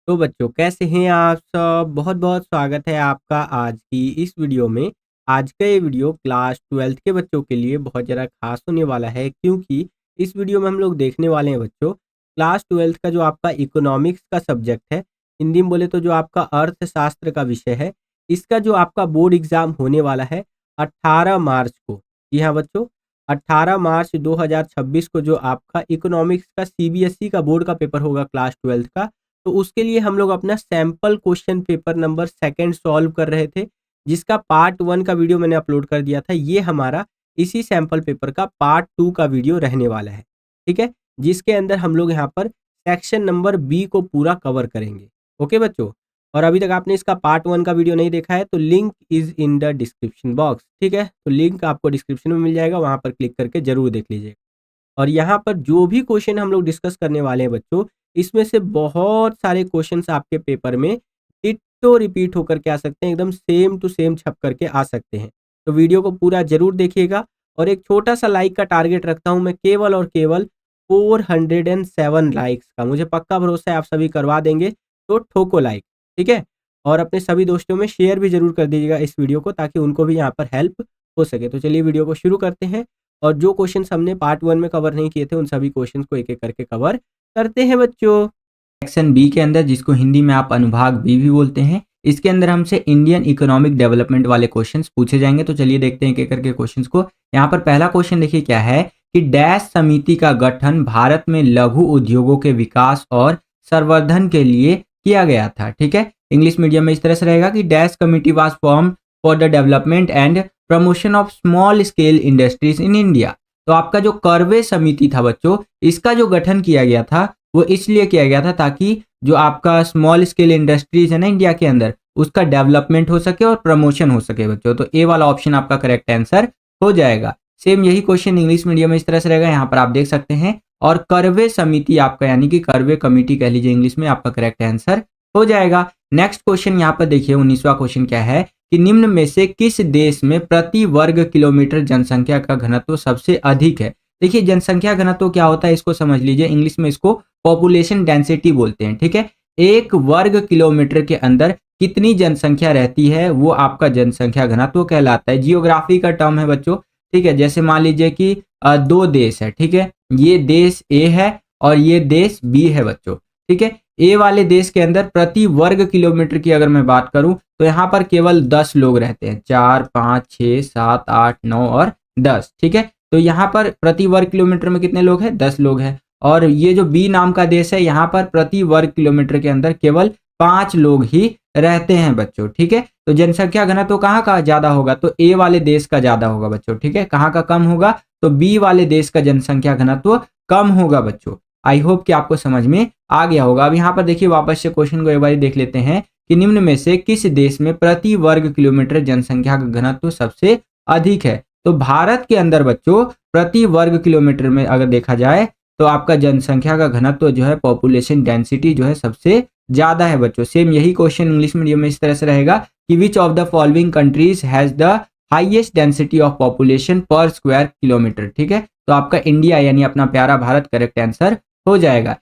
तो बच्चों कैसे हैं आप सब? बहुत बहुत स्वागत है आपका आज की इस वीडियो में। आज का ये वीडियो क्लास 12th के बच्चों के लिए बहुत ज़्यादा खास होने वाला है, क्योंकि इस वीडियो में हम लोग देखने वाले हैं बच्चों क्लास 12th का जो आपका इकोनॉमिक्स का सब्जेक्ट है, हिंदी में बोले तो जो आपका अर्थशास्त्र का विषय है, इसका जो आपका बोर्ड एग्जाम होने वाला है 18 मार्च को। जी हाँ बच्चों, 18 मार्च 2026 को जो आपका इकोनॉमिक्स का सीबीएसई का बोर्ड का पेपर होगा क्लास 12th का। तो उसके लिए हम लोग अपना sample question paper number second solve कर रहे थे, जिसका पार्ट 1 का वीडियो मैंने अपलोड कर दिया था। ये हमारा इसी सैंपल पेपर का पार्ट 2 का वीडियो रहने वाला है, ठीक है? जिसके अंदर हम लोग यहाँ पर सेक्शन नंबर बी को पूरा कवर करेंगे। ओके बच्चों, और अभी तक आपने इसका पार्ट 1 का वीडियो नहीं देखा है तो link is in the description box, ठीक है? तो लिंक आपको डिस्क्रिप्शन में मिल जाएगा, वहां पर क्लिक करके जरूर देख लीजिएगा। और यहाँ पर जो भी क्वेश्चन हम लोग डिस्कस करने वाले हैं बच्चों, इसमें से बहुत सारे क्वेश्चंस आपके पेपर में डिट्टो रिपीट होकर के आ सकते हैं, एकदम सेम टू सेम छप करके आ सकते हैं। तो वीडियो को पूरा जरूर देखिएगा, और एक छोटा सा लाइक का टारगेट रखता हूं मैं, केवल और केवल 407 लाइक्स का। मुझे पक्का भरोसा है आप सभी करवा देंगे, तो ठोको लाइक, ठीक है? और अपने सभी दोस्तों में शेयर भी जरूर कर दीजिएगा इस वीडियो को, ताकि उनको भी यहाँ पर हेल्प हो सके। तो चलिए वीडियो को शुरू करते हैं, और जो क्वेश्चंस हमने पार्ट 1 में कवर नहीं किए थे उन सभी क्वेश्चंस को एक-एक करके कवर करते हैं बच्चों। सेक्शन बी के अंदर, जिसको हिंदी में आप अनुभाग बी भी बोलते हैं, इसके अंदर हमसे इंडियन इकोनॉमिक डेवलपमेंट वाले क्वेश्चंस पूछे जाएंगे। तो चलिए देखते हैं एक एक करके क्वेश्चंस को। यहाँ पर पहला क्वेश्चन देखिए क्या है कि डैश समिति का गठन भारत में लघु उद्योगों के विकास और संवर्धन के लिए किया गया था। ठीक है, इंग्लिश मीडियम में इस तरह से रहेगा कि dash committee was form for the development and promotion of small scale industries in India. तो आपका जो करवे समिति था बच्चों, इसका जो गठन किया गया था वो इसलिए किया गया था ताकि जो आपका स्मॉल स्केल इंडस्ट्रीज है ना इंडिया के अंदर, उसका डेवलपमेंट हो सके और प्रमोशन हो सके बच्चों। तो ए वाला ऑप्शन आपका करेक्ट आंसर हो जाएगा। सेम यही क्वेश्चन इंग्लिश मीडियम में इस तरह से रहेगा, यहाँ पर आप देख सकते हैं। और करवे समिति आपका यानी कि करवे कमिटी कह लीजिए इंग्लिश में, आपका करेक्ट आंसर हो जाएगा। नेक्स्ट क्वेश्चन यहाँ पर देखिए 19वां क्वेश्चन क्या है कि निम्न में से किस देश में प्रति वर्ग किलोमीटर जनसंख्या का घनत्व सबसे अधिक है। देखिए जनसंख्या घनत्व क्या होता है इसको समझ लीजिए, इंग्लिश में इसको पॉपुलेशन डेंसिटी बोलते हैं। ठीक है, एक वर्ग किलोमीटर के अंदर कितनी जनसंख्या रहती है वो आपका जनसंख्या घनत्व कहलाता है। जियोग्राफी का टर्म है बच्चों। ठीक है, जैसे मान लीजिए कि दो देश है, ठीक है, ये देश ए है और ये देश बी है बच्चों। ठीक है, ए वाले देश के अंदर प्रति वर्ग किलोमीटर की अगर मैं बात करूं तो यहाँ पर केवल 10 लोग रहते हैं, 4 5 6 7 8 9 और 10। ठीक है, तो यहाँ पर प्रति वर्ग किलोमीटर में कितने लोग हैं? 10 लोग हैं। और ये जो बी नाम का देश है, यहाँ पर प्रति वर्ग किलोमीटर के अंदर केवल 5 लोग ही रहते हैं बच्चों। ठीक है, तो जनसंख्या घनत्व कहाँ का ज्यादा होगा? तो ए वाले देश का ज्यादा होगा बच्चों। ठीक है, कहाँ का कम होगा? तो बी वाले देश का जनसंख्या घनत्व कम होगा बच्चों। आई होप कि आपको समझ में आ गया होगा। अब यहाँ पर देखिए वापस से क्वेश्चन को एक बार देख लेते हैं कि निम्न में से किस देश में प्रति वर्ग किलोमीटर जनसंख्या का घनत्व सबसे अधिक है। तो भारत के अंदर बच्चों प्रति वर्ग किलोमीटर में अगर देखा जाए तो आपका जनसंख्या का घनत्व जो है, पॉपुलेशन डेंसिटी जो है, सबसे ज्यादा है बच्चों। सेम यही क्वेश्चन इंग्लिश मीडियम में इस तरह से रहेगा कि which of the following countries has the highest density of population पर स्क्वायर किलोमीटर। ठीक है, तो आपका इंडिया यानी अपना प्यारा भारत करेक्ट आंसर हो जाएगा।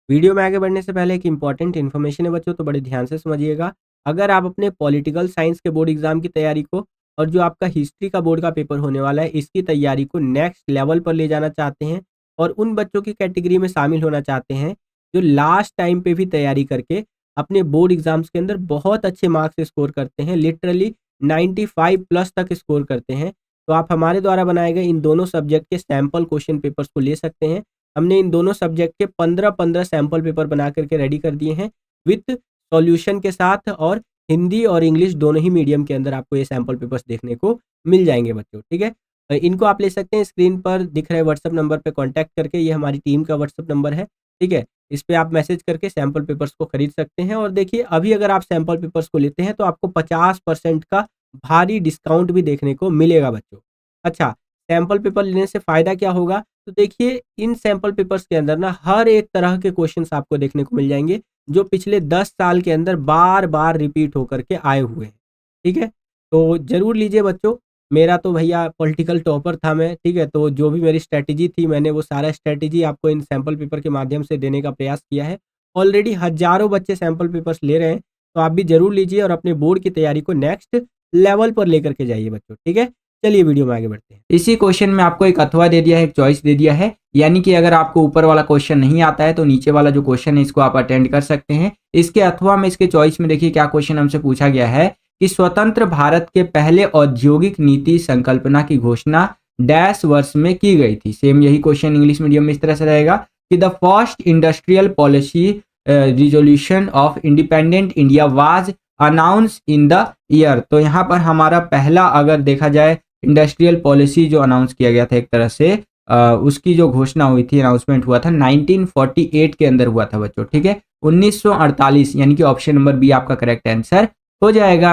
वीडियो में आगे बढ़ने से पहले एक इंपॉर्टेंट इन्फॉर्मेशन है बच्चों, तो बड़े ध्यान से समझिएगा। अगर आप अपने पॉलिटिकल साइंस के बोर्ड एग्जाम की तैयारी को, और जो आपका हिस्ट्री का बोर्ड का पेपर होने वाला है, इसकी तैयारी को नेक्स्ट लेवल पर ले जाना चाहते हैं, और उन बच्चों की कैटेगरी में शामिल होना चाहते हैं जो लास्ट टाइम पे भी तैयारी करके अपने बोर्ड एग्जाम्स के अंदर बहुत अच्छे मार्क्स स्कोर करते हैं, लिटरली 95 प्लस तक स्कोर करते हैं, तो आप हमारे द्वारा बनाए गए इन दोनों सब्जेक्ट के सैम्पल क्वेश्चन पेपर्स को ले सकते हैं। हमने इन दोनों सब्जेक्ट के 15-15 सैंपल पेपर बना करके रेडी कर दिए हैं, विथ सॉल्यूशन के साथ, और हिंदी और इंग्लिश दोनों ही मीडियम के अंदर आपको ये सैंपल पेपर्स देखने को मिल जाएंगे बच्चों। ठीक है, इनको आप ले सकते हैं, स्क्रीन पर दिख रहे व्हाट्सअप नंबर पर कॉन्टैक्ट करके, ये हमारी टीम का व्हाट्सअप नंबर है। ठीक है, इस पे आप मैसेज करके सैंपल पेपर्स को खरीद सकते हैं। और देखिए अभी अगर आप सैंपल पेपर्स को लेते हैं तो आपको 50% का भारी डिस्काउंट भी देखने को मिलेगा बच्चों। अच्छा, सैंपल पेपर लेने से फ़ायदा क्या होगा? तो देखिए इन सैंपल पेपर्स के अंदर ना हर एक तरह के क्वेश्चंस आपको देखने को मिल जाएंगे, जो पिछले 10 साल के अंदर बार बार रिपीट होकर के आए हुए हैं। ठीक है, तो जरूर लीजिए बच्चों। मेरा तो भैया पॉलिटिकल टॉपर था मैं, ठीक है, तो जो भी मेरी स्ट्रैटेजी थी मैंने वो सारा स्ट्रैटेजी आपको इन सैंपल पेपर के माध्यम से देने का प्रयास किया है। ऑलरेडी हजारों बच्चे सैंपल पेपर्स ले रहे हैं, तो आप भी जरूर लीजिए और अपने बोर्ड की तैयारी को नेक्स्ट लेवल पर लेकर के जाइए बच्चों। ठीक है, चलिए वीडियो में आगे बढ़ते हैं। इसी क्वेश्चन में आपको एक अथवा दे दिया है, एक चॉइस दे दिया है, यानी कि अगर आपको ऊपर वाला क्वेश्चन नहीं आता है तो नीचे वाला जो क्वेश्चन है इसको आप अटेंड कर सकते हैं। इसके अथवा में इसके चॉइस में देखिए क्या क्वेश्चन हमसे पूछा गया है कि स्वतंत्र भारत के पहले औद्योगिक नीति संकल्पना की घोषणा डैश वर्ष में की गई थी। सेम यही क्वेश्चन इंग्लिश मीडियम में इस तरह से रहेगा कि the first industrial policy resolution of independent India was announce in the year. तो यहाँ पर हमारा पहला अगर देखा जाए इंडस्ट्रियल पॉलिसी जो अनाउंस किया गया था एक तरह से उसकी जो घोषणा हुई थी, अनाउंसमेंट हुआ था 1948 के अंदर हुआ था बच्चों। ठीक है, 1948 यानी कि ऑप्शन नंबर बी आपका करेक्ट आंसर हो जाएगा।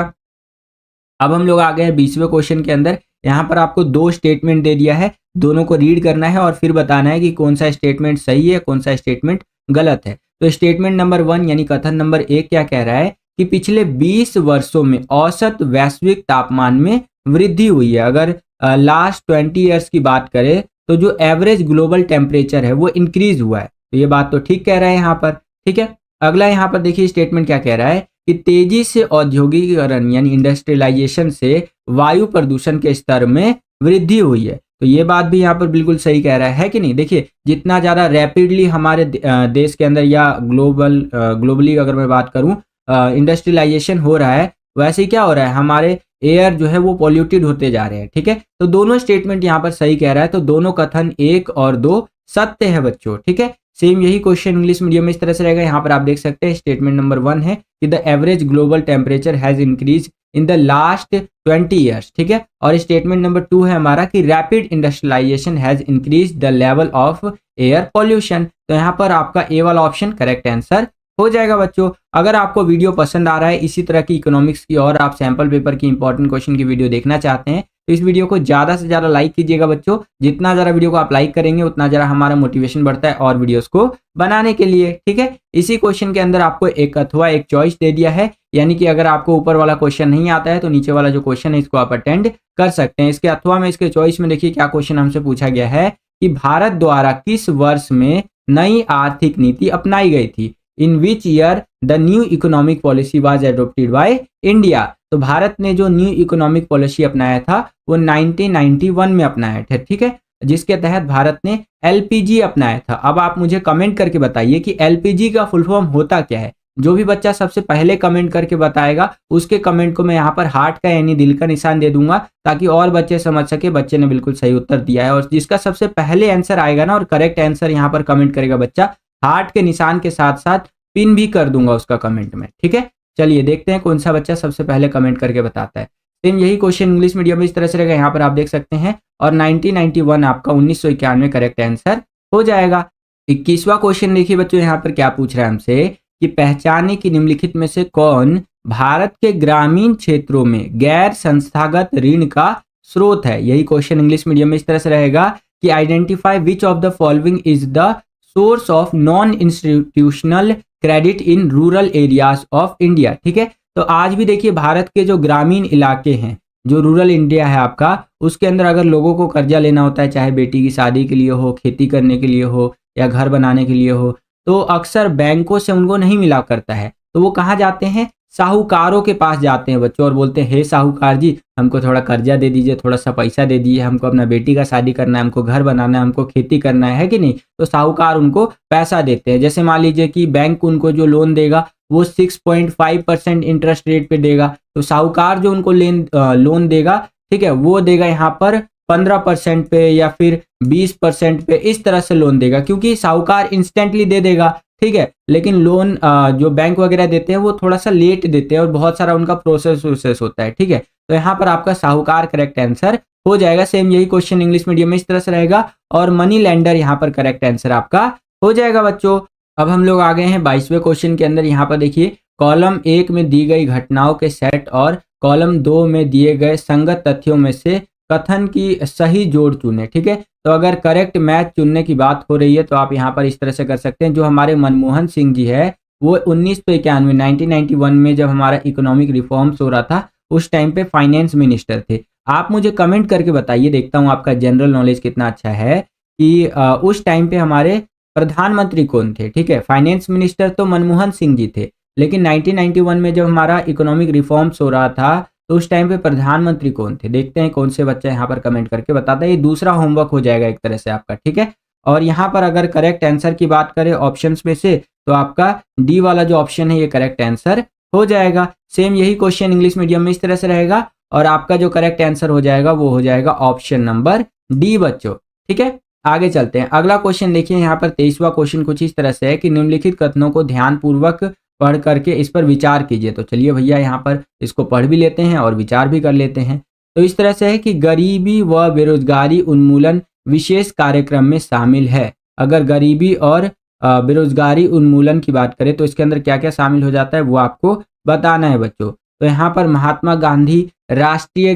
अब हम लोग आ गए हैं 20वें क्वेश्चन के अंदर। यहाँ पर आपको दो स्टेटमेंट दे दिया है, दोनों को रीड करना है और फिर बताना है कि कौन सा स्टेटमेंट सही है कौन सा स्टेटमेंट गलत है। तो स्टेटमेंट नंबर 1 यानी कथन नंबर 1 क्या कह रहा है कि पिछले 20 वर्षों में औसत वैश्विक तापमान में वृद्धि हुई है। अगर लास्ट 20 ईयर्स की बात करें तो जो एवरेज ग्लोबल टेम्परेचर है वो इंक्रीज हुआ है। तो ये बात तो ठीक कह रहा है यहाँ पर। ठीक है, अगला यहाँ पर देखिए स्टेटमेंट क्या कह रहा है कि तेजी से औद्योगिकीकरण यानी इंडस्ट्रियलाइजेशन से वायु प्रदूषण के स्तर में वृद्धि हुई है। तो ये बात भी यहाँ पर बिल्कुल सही कह रहा है कि नहीं। देखिए जितना ज़्यादा रैपिडली हमारे देश के अंदर या ग्लोबली अगर मैं बात करूँ इंडस्ट्रियलाइजेशन हो रहा है, वैसे ही क्या हो रहा है हमारे एयर जो है वो पॉल्यूटेड होते जा रहे हैं। ठीक है, तो दोनों स्टेटमेंट यहाँ पर सही कह रहा है, तो दोनों कथन 1 और 2 सत्य है बच्चों। ठीक है, सेम यही क्वेश्चन इंग्लिश मीडियम में इस तरह से रहेगा। यहाँ पर आप देख सकते हैं स्टेटमेंट नंबर 1 है कि the average global temperature has increase in the last 20 years. ठीक है, और स्टेटमेंट नंबर 2 है हमारा कि rapid industrialization has increase the level of air pollution. तो यहाँ पर आपका ए वाला ऑप्शन करेक्ट आंसर हो जाएगा बच्चों। अगर आपको वीडियो पसंद आ रहा है इसी तरह की इकोनॉमिक्स की और आप सैंपल पेपर की इंपॉर्टेंट क्वेश्चन की वीडियो देखना चाहते हैं तो इस वीडियो को ज़्यादा से ज़्यादा लाइक कीजिएगा बच्चों। जितना ज़्यादा वीडियो को आप लाइक करेंगे उतना ज़्यादा हमारा मोटिवेशन बढ़ता है और वीडियोस को बनाने के लिए। ठीक है, इसी क्वेश्चन के अंदर आपको एक अथवा एक चॉइस दे दिया है, यानी कि अगर आपको ऊपर वाला क्वेश्चन नहीं आता है तो नीचे वाला जो क्वेश्चन है इसको आप अटेंड कर सकते हैं। इसके अथवा में इसके चॉइस में देखिए क्या क्वेश्चन हमसे पूछा गया है कि भारत द्वारा किस वर्ष में नई आर्थिक नीति अपनाई गई थी। In which year the new economic policy was adopted by India. तो भारत ने जो न्यू इकोनॉमिक पॉलिसी अपनाया था वो 1991 में अपनाया था। ठीक है, जिसके तहत भारत ने एलपीजी अपनाया था। अब आप मुझे कमेंट करके बताइए कि एलपीजी का फुल फॉर्म होता क्या है। जो भी बच्चा सबसे पहले कमेंट करके बताएगा उसके कमेंट को मैं यहाँ पर हार्ट का यानी दिल का निशान दे दूंगा ताकि और बच्चे समझ सके बच्चे ने बिल्कुल सही उत्तर दिया है। और जिसका सबसे पहले आंसर आएगा ना और करेक्ट आंसर यहाँ पर कमेंट करेगा बच्चा, हार्ट के निशान के साथ साथ पिन भी कर दूंगा उसका कमेंट में। ठीक है, चलिए देखते हैं कौन सा बच्चा सबसे पहले कमेंट करके बताता है। सेम यही क्वेश्चन इंग्लिश मीडियम में इस तरह से रहेगा, यहाँ पर आप देख सकते हैं और 1991 आपका 1991 करेक्ट आंसर हो जाएगा। 21वां क्वेश्चन देखिए बच्चों, यहाँ पर क्या पूछ रहा है हमसे कि पहचाने की निम्नलिखित में से कौन भारत के ग्रामीण क्षेत्रों में गैर संस्थागत ऋण का स्रोत है। यही क्वेश्चन इंग्लिश मीडियम में इस तरह से रहेगा कि identify which of the following is the source of non institutional credit in rural areas of India. ठीक है, तो आज भी देखिए भारत के जो ग्रामीण इलाके हैं, जो रूरल इंडिया है आपका, उसके अंदर अगर लोगों को कर्जा लेना होता है, चाहे बेटी की शादी के लिए हो, खेती करने के लिए हो या घर बनाने के लिए हो, तो अक्सर बैंकों से उनको नहीं मिला करता है। तो वो कहाँ जाते हैं, साहूकारों के पास जाते हैं बच्चों और बोलते हैं हे साहूकार जी हमको थोड़ा कर्जा दे दीजिए, थोड़ा सा पैसा दे दीजिए, हमको अपना बेटी का शादी करना है, हमको घर बनाना है, हमको खेती करना है कि नहीं। तो साहूकार उनको पैसा देते हैं। जैसे मान लीजिए कि बैंक उनको जो लोन देगा वो 6.5% इंटरेस्ट रेट पे देगा, तो साहूकार जो उनको लोन देगा, ठीक है, वो देगा यहाँ पर 15% पे या फिर 20% पे, इस तरह से लोन देगा, क्योंकि साहूकार इंस्टेंटली दे देगा। ठीक है, लेकिन लोन जो बैंक वगैरह देते हैं वो थोड़ा सा लेट देते हैं और बहुत सारा उनका प्रोसेस होता है। ठीक है, तो यहाँ पर आपका साहूकार करेक्ट आंसर हो जाएगा। सेम यही क्वेश्चन इंग्लिश मीडियम में इस तरह से रहेगा और मनी लेंडर यहाँ पर करेक्ट आंसर आपका हो जाएगा बच्चों। अब हम लोग आ गए हैं 22वें क्वेश्चन के अंदर। यहाँ पर देखिए कॉलम 1 में दी गई घटनाओं के सेट और कॉलम 2 में दिए गए संगत तथ्यों में से कथन की सही जोड़ चुने। ठीक है, तो अगर करेक्ट मैच चुनने की बात हो रही है तो आप यहाँ पर इस तरह से कर सकते हैं। जो हमारे मनमोहन सिंह जी है वो 1991 में जब हमारा इकोनॉमिक रिफॉर्म्स हो रहा था उस टाइम पे फाइनेंस मिनिस्टर थे। आप मुझे कमेंट करके बताइए, देखता हूँ आपका जनरल नॉलेज कितना अच्छा है, कि उस टाइम पे हमारे प्रधानमंत्री कौन थे? ठीक है, फाइनेंस मिनिस्टर तो मनमोहन सिंह जी थे, लेकिन 1991 में जब हमारा इकोनॉमिक रिफॉर्म्स हो रहा था तो उस टाइम पे प्रधानमंत्री कौन थे? देखते हैं कौन से बच्चा यहाँ पर कमेंट करके बताता है। ये दूसरा होमवर्क हो जाएगा एक तरह से आपका, ठीक है। और यहाँ पर अगर करेक्ट आंसर की बात करें ऑप्शंस में से, तो आपका डी वाला जो ऑप्शन है ये करेक्ट आंसर हो जाएगा। सेम यही क्वेश्चन इंग्लिश मीडियम में इस तरह से रहेगा और आपका जो करेक्ट आंसर हो जाएगा वो हो जाएगा ऑप्शन नंबर डी बच्चों, ठीक है। आगे चलते हैं, अगला क्वेश्चन देखिए यहाँ पर 23वां क्वेश्चन कुछ इस तरह से है कि निम्नलिखित कथनों को ध्यानपूर्वक पढ़ करके इस पर विचार कीजिए। तो चलिए भैया यहाँ पर इसको पढ़ भी लेते हैं और विचार भी कर लेते हैं। तो इस तरह से है कि गरीबी व बेरोजगारी उन्मूलन विशेष कार्यक्रम में शामिल है। अगर गरीबी और बेरोजगारी उन्मूलन की बात करें तो इसके अंदर क्या क्या शामिल हो जाता है वो आपको बताना है बच्चों। तो यहाँ पर महात्मा गांधी राष्ट्रीय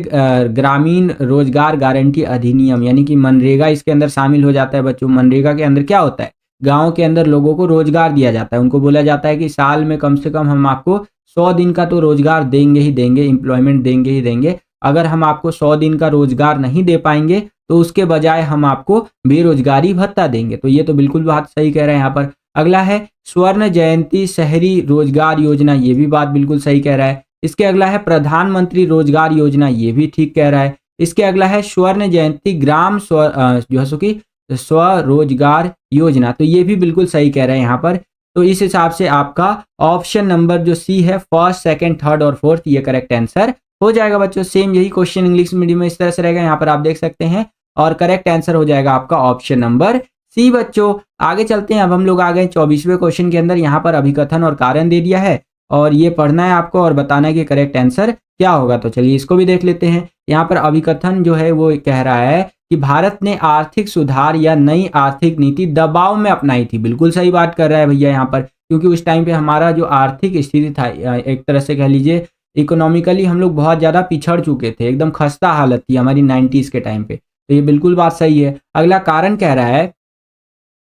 ग्रामीण रोजगार गारंटी अधिनियम यानी कि मनरेगा इसके अंदर शामिल हो जाता है बच्चों। मनरेगा के अंदर क्या होता है, गांव के अंदर लोगों को रोजगार दिया जाता है। उनको बोला जाता है कि साल में कम से कम हम आपको 100 दिन का तो रोजगार देंगे ही देंगे, एम्प्लॉयमेंट देंगे ही देंगे। अगर हम आपको 100 दिन का रोजगार नहीं दे पाएंगे तो उसके बजाय हम आपको बेरोजगारी भत्ता देंगे। तो ये तो बिल्कुल बात सही कह रहे हैं यहाँ पर। अगला है स्वर्ण जयंती शहरी रोजगार योजना, ये भी बात बिल्कुल सही कह रहा है। इसके अगला है प्रधानमंत्री रोजगार योजना, ये भी ठीक कह रहा है। इसके अगला है स्वर्ण जयंती ग्राम जो है सो कि स्वरोजगार योजना, तो ये भी बिल्कुल सही कह रहे हैं यहाँ पर। तो इस हिसाब से आपका ऑप्शन नंबर जो सी है फर्स्ट, सेकंड, थर्ड और फोर्थ ये करेक्ट आंसर हो जाएगा बच्चों। सेम यही क्वेश्चन इंग्लिश मीडियम में इस तरह से रहेगा, यहाँ पर आप देख सकते हैं। और करेक्ट आंसर हो जाएगा आपका ऑप्शन नंबर सी बच्चों। आगे चलते हैं, अब हम लोग आ गए 24वें क्वेश्चन के अंदर। यहाँ पर अभिकथन और कारण दे दिया है और ये पढ़ना है आपको और बताना है कि करेक्ट आंसर क्या होगा। तो चलिए इसको भी देख लेते हैं। यहाँ पर अभिकथन जो है वो कह रहा है कि भारत ने आर्थिक सुधार या नई आर्थिक नीति दबाव में अपनाई थी। बिल्कुल सही बात कर रहा है भैया यहाँ पर, क्योंकि उस टाइम पे हमारा जो आर्थिक स्थिति था एक तरह से कह लीजिए इकोनॉमिकली हम लोग बहुत ज़्यादा पिछड़ चुके थे, एकदम खस्ता हालत थी हमारी 90s के टाइम पे। तो ये बिल्कुल बात सही है। अगला कारण कह रहा है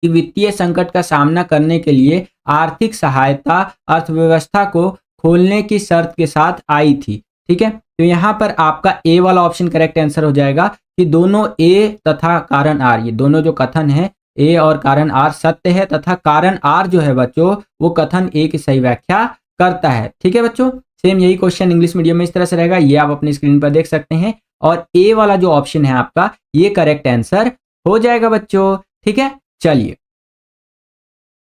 कि वित्तीय संकट का सामना करने के लिए आर्थिक सहायता अर्थव्यवस्था को खोलने की शर्त के साथ आई थी, ठीक है। तो यहाँ पर आपका ए वाला ऑप्शन करेक्ट आंसर हो जाएगा कि दोनों ए तथा कारण आर, ये दोनों जो कथन है ए और कारण आर सत्य है तथा कारण आर जो है बच्चों वो कथन ए की सही व्याख्या करता है, ठीक है बच्चों। सेम यही क्वेश्चन इंग्लिश मीडियम में इस तरह से रहेगा, ये आप अपनी स्क्रीन पर देख सकते हैं। और ए वाला जो ऑप्शन है आपका ये करेक्ट आंसर हो जाएगा बच्चों, ठीक है। चलिए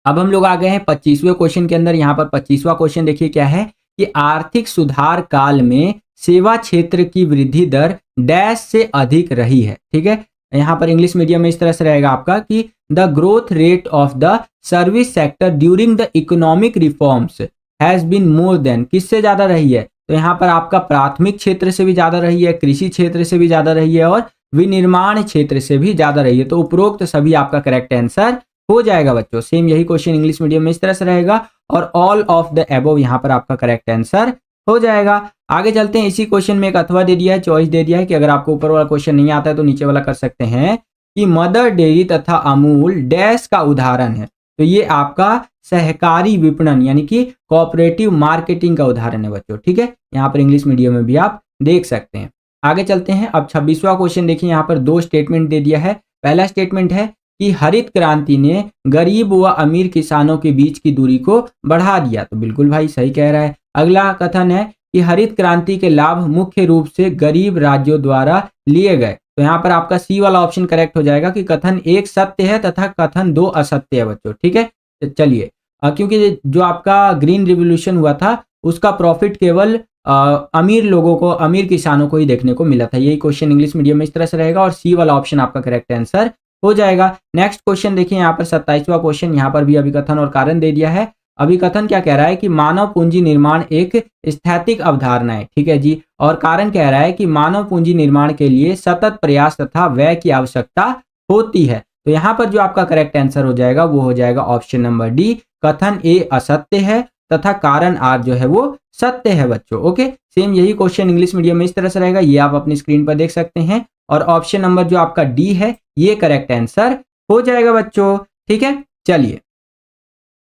अब हम लोग आ गए हैं 25वें क्वेश्चन के अंदर। यहाँ पर 25वां क्वेश्चन देखिए क्या है कि आर्थिक सुधार काल में सेवा क्षेत्र की वृद्धि दर डैश से अधिक रही है, ठीक है। यहाँ पर इंग्लिश मीडियम में इस तरह से रहेगा आपका कि the growth rate of the service sector during the economic reforms has been more than, किससे ज्यादा रही है? तो यहाँ पर आपका प्राथमिक क्षेत्र से भी ज्यादा रही है, कृषि क्षेत्र से भी ज्यादा रही है और विनिर्माण क्षेत्र से भी ज्यादा रही है। तो उपरोक्त सभी आपका करेक्ट आंसर हो जाएगा बच्चों। सेम यही क्वेश्चन इंग्लिश मीडियम में इस तरह से रहेगा और ऑल ऑफ द अबव यहाँ पर आपका करेक्ट आंसर हो जाएगा। आगे चलते हैं, इसी क्वेश्चन में एक अथवा दे दिया है, चॉइस दे दिया है कि अगर आपको ऊपर वाला क्वेश्चन नहीं आता है तो नीचे वाला कर सकते हैं कि मदर डेयरी तथा अमूल डैश का उदाहरण है। तो ये आपका सहकारी विपणन यानी कि कोऑपरेटिव मार्केटिंग का उदाहरण है बच्चों, ठीक है। यहाँ पर इंग्लिश मीडियम में भी आप देख सकते हैं। आगे चलते हैं, अब 26वां क्वेश्चन देखिए, यहाँ पर दो स्टेटमेंट दे दिया है। पहला स्टेटमेंट है कि हरित क्रांति ने गरीब व अमीर किसानों के बीच की दूरी को बढ़ा दिया। तो बिल्कुल भाई सही कह रहा है। अगला कथन है कि हरित क्रांति के लाभ मुख्य रूप से गरीब राज्यों द्वारा लिए गए। तो यहाँ पर आपका सी वाला ऑप्शन करेक्ट हो जाएगा कि कथन एक सत्य है तथा कथन दो असत्य है बच्चों, ठीक है। तो चलिए क्योंकि जो आपका ग्रीन रिवोल्यूशन हुआ था उसका प्रॉफिट केवल अमीर लोगों को, अमीर किसानों को ही देखने को मिला था। यही क्वेश्चन इंग्लिश मीडियम में इस तरह से रहेगा और सी वाला ऑप्शन आपका करेक्ट आंसर हो जाएगा। नेक्स्ट क्वेश्चन देखिए, यहाँ पर 27वां क्वेश्चन, यहाँ पर भी अभिकथन और कारण दे दिया है। अभिकथन क्या कह रहा है कि मानव पूंजी निर्माण एक स्थैतिक अवधारणा है, ठीक है जी। और कारण कह रहा है कि मानव पूंजी निर्माण के लिए सतत प्रयास तथा व्यय की आवश्यकता होती है। तो यहाँ पर जो आपका करेक्ट आंसर हो जाएगा वो हो जाएगा ऑप्शन नंबर डी, कथन ए असत्य है तथा कारण आर जो है वो सत्य है बच्चों, ओके। सेम यही क्वेश्चन इंग्लिश मीडियम में इस तरह से रहेगा, ये आप अपनी स्क्रीन पर देख सकते हैं। और ऑप्शन नंबर जो आपका डी है ये करेक्ट आंसर हो जाएगा बच्चों, ठीक है। चलिए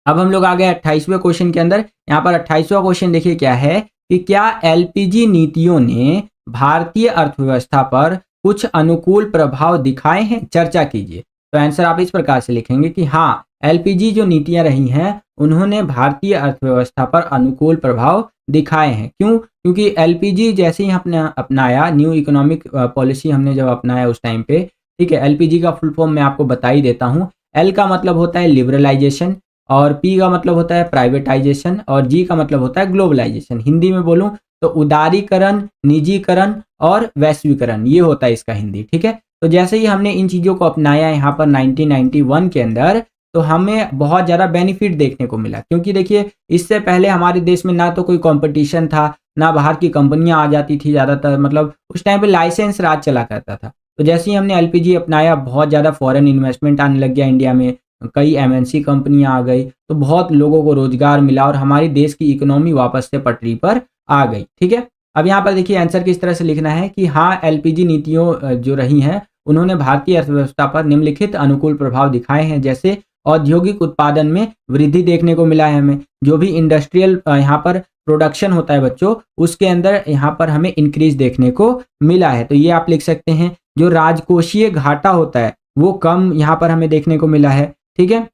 अब हम लोग आ गए 28वें क्वेश्चन के अंदर। यहाँ पर 28वां क्वेश्चन देखिए क्या है कि क्या एलपीजी नीतियों ने भारतीय अर्थव्यवस्था पर कुछ अनुकूल प्रभाव दिखाए हैं, चर्चा कीजिए। तो आंसर आप इस प्रकार से लिखेंगे कि हाँ, एलपीजी जो नीतियां रही हैं उन्होंने भारतीय अर्थव्यवस्था पर अनुकूल प्रभाव दिखाए हैं। क्यों? क्योंकि एलपीजी जैसे ही हमने अपनाया, न्यू इकोनॉमिक पॉलिसी हमने जब अपनाया उस टाइम पे, ठीक है, एलपीजी का फुल फॉर्म मैं आपको बता ही देता हूँ। एल का मतलब होता है लिबरलाइजेशन, और पी का मतलब होता है प्राइवेटाइजेशन, और जी का मतलब होता है ग्लोबलाइजेशन। हिंदी में बोलूं तो उदारीकरण, निजीकरण और वैश्वीकरण, ये होता है इसका हिंदी, ठीक है। तो जैसे ही हमने इन चीज़ों को अपनाया यहाँ पर 1991 के अंदर, तो हमें बहुत ज़्यादा बेनिफिट देखने को मिला। क्योंकि देखिए, इससे पहले हमारे देश में ना तो कोई कंपटीशन था, ना बाहर की कंपनियां आ जाती थी ज़्यादातर, मतलब उस टाइम पे लाइसेंस राज चला करता था। तो जैसे ही हमने एलपीजी अपनाया, बहुत ज़्यादा फॉरेन इन्वेस्टमेंट आने लग गया इंडिया में, कई एमएनसी कंपनियां आ गई, तो बहुत लोगों को रोजगार मिला और हमारी देश की इकोनॉमी वापस से पटरी पर आ गई, ठीक है। अब यहाँ पर देखिए आंसर किस तरह से लिखना है कि हाँ, एलपीजी नीतियों जो रही हैं उन्होंने भारतीय अर्थव्यवस्था पर निम्नलिखित अनुकूल प्रभाव दिखाए हैं। जैसे औद्योगिक उत्पादन में वृद्धि देखने को मिला है हमें, जो भी इंडस्ट्रियल यहाँ पर प्रोडक्शन होता है बच्चों, उसके अंदर यहाँ पर हमें इंक्रीज देखने को मिला है। तो ये आप लिख सकते हैं। जो राजकोषीय घाटा होता है वो कम यहाँ पर हमें देखने को मिला है, ठीक है,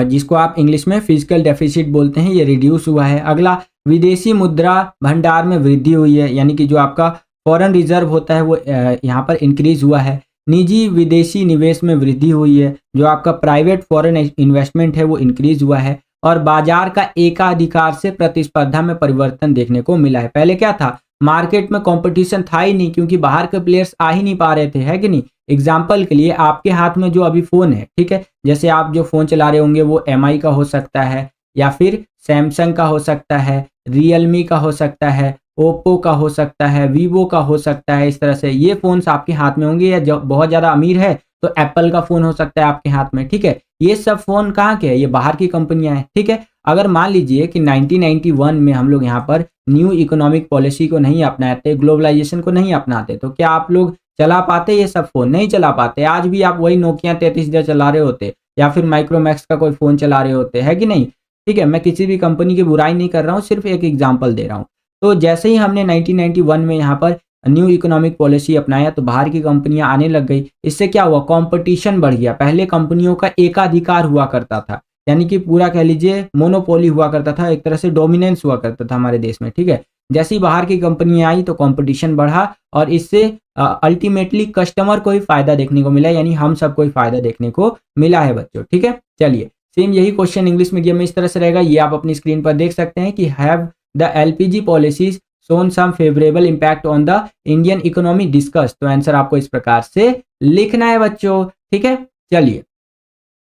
जिसको आप इंग्लिश में फिजिकल डेफिसिट बोलते हैं, ये रिड्यूस हुआ है। अगला, विदेशी मुद्रा भंडार में वृद्धि हुई है, यानी कि जो आपका फॉरेन रिजर्व होता है वो यहाँ पर इंक्रीज हुआ है। निजी विदेशी निवेश में वृद्धि हुई है, जो आपका प्राइवेट फॉरेन इन्वेस्टमेंट है वो इंक्रीज हुआ है। और बाजार का एकाधिकार से प्रतिस्पर्धा में परिवर्तन देखने को मिला है। पहले क्या था, मार्केट में कंपटीशन था ही नहीं, क्योंकि बाहर के प्लेयर्स आ ही नहीं पा रहे थे, है कि नहीं। एग्जाम्पल के लिए आपके हाथ में जो अभी फ़ोन है, ठीक है, जैसे आप जो फ़ोन चला रहे होंगे वो एमआई का हो सकता है, या फिर सैमसंग का हो सकता है, रियलमी का हो सकता है, ओप्पो का हो सकता है, वीवो का हो सकता है। इस तरह से ये फ़ोन्स आपके हाथ में होंगे, या जो बहुत ज़्यादा अमीर है तो एप्पल का फ़ोन हो सकता है आपके हाथ में, ठीक है। ये सब फ़ोन कहाँ के हैं, ये बाहर की कंपनियां हैं, ठीक है। अगर मान लीजिए कि 1991 में हम लोग यहाँ पर न्यू इकोनॉमिक पॉलिसी को नहीं अपनाते, ग्लोबलाइजेशन को नहीं अपनाते, तो क्या आप लोग चला पाते ये सब फ़ोन? नहीं चला पाते। आज भी आप वही नोकिया 3310 चला रहे होते, या फिर माइक्रोमैक्स का कोई फ़ोन चला रहे होते, है कि नहीं, ठीक है। मैं किसी भी कंपनी की बुराई नहीं कर रहा हूँ, सिर्फ एक एग्जाम्पल दे रहा हूँ। तो जैसे ही हमने 1991 में यहाँ पर न्यू इकोनॉमिक पॉलिसी अपनाया, तो बाहर की कंपनियां आने लग गई। इससे क्या हुआ, कंपटीशन बढ़ गया। पहले कंपनियों का एकाधिकार हुआ करता था, यानी कि पूरा कह लीजिए मोनोपोली हुआ करता था, एक तरह से डोमिनेंस हुआ करता था हमारे देश में, ठीक है। जैसे ही बाहर की कंपनियां आई तो कंपटीशन बढ़ा, और इससे अल्टीमेटली कस्टमर को ही फायदा देखने को मिला, यानी हम सबको ही फायदा देखने को मिला है बच्चों, ठीक है। चलिए, सेम यही क्वेश्चन इंग्लिश मीडियम में इस तरह से रहेगा, ये आप अपनी स्क्रीन पर देख सकते हैं कि have the LPG policies shown some favorable impact on the Indian economy discussed। तो आंसर आपको इस प्रकार से लिखना है बच्चों, ठीक है। चलिए,